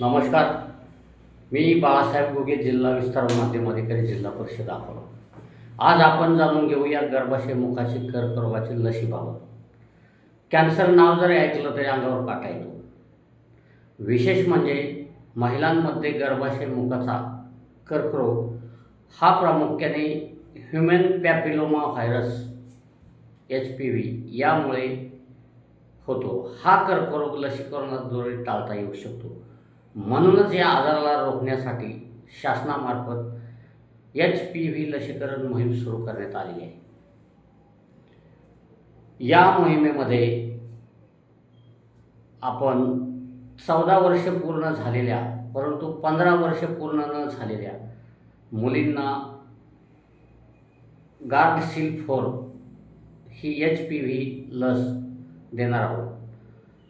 नमस्कार. मी बाळासाहेब घुगे, जिल्हा विस्तार माध्यम अधिकारी, जिल्हा परिषद अकोला. आज आपण जाणून घेऊया गर्भाशय मुखाची कर्करोगाची लसीबाबत. कॅन्सर नाव जरी ऐकलं तरी अंगावर काटा येतो. विशेष म्हणजे महिलांमध्ये गर्भाशय मुखाचा कर्करोग हा प्रामुख्याने ह्युमन पॅपिलोमा व्हायरस HPV यामुळे होतो. हा कर्करोग लसीकरणाद्वारे टाळता येऊ शकतो. म्हणूनच या आजाराला रोखण्यासाठी शासनामार्फत HPV लसीकरण मोहीम सुरू करण्यात आली आहे. या मोहिमेमध्ये आपण 14 वर्ष पूर्ण झालेल्या परंतु 15 वर्ष पूर्ण न झालेल्या मुलींना गार्डसिल 4 ही HPV लस देणार आहोत.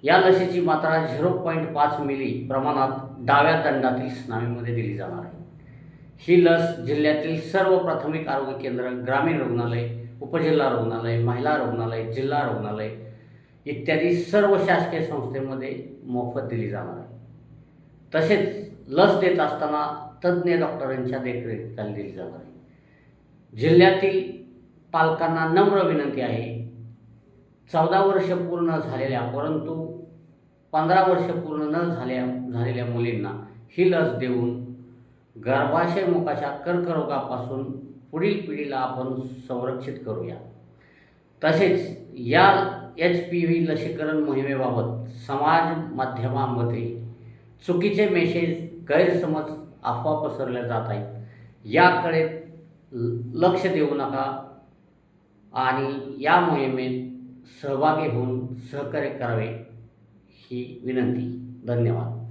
या लसीची मात्रा 0.5 मिली प्रमाणात डाव्या दंडातील स्नायूमध्ये दिली जाणार आहे. ही लस जिल्ह्यातील सर्व प्राथमिक आरोग्य केंद्र, ग्रामीण रुग्णालय, उपजिल्हा रुग्णालय, महिला रुग्णालय, जिल्हा रुग्णालय इत्यादी सर्व शासकीय संस्थेमध्ये मोफत दिली जाणार आहे. तसेच लस देत असताना तज्ज्ञ डॉक्टरांच्या देखरेखीखाली दिली जाणार आहे. जिल्ह्यातील पालकांना नम्र विनंती आहे, 14 वर्ष पूर्ण झालेल्या परंतु 15 वर्ष पूर्ण न झालेल्या मुलींना ही लस देऊन गर्भाशय मुखाच्या कर्करोगापासून पुढील पिढीला आपण संरक्षित करूया. तसेच या HPV लसीकरण मोहिमेबाबत समाज माध्यमांमध्ये चुकीचे मेसेज, गैरसमज, अफवा पसरल्या जात आहेत. याकडे लक्ष देऊ नका आणि या मोहिमेत सहभागी होऊन सहकार्य करावे ही विनंती. धन्यवाद.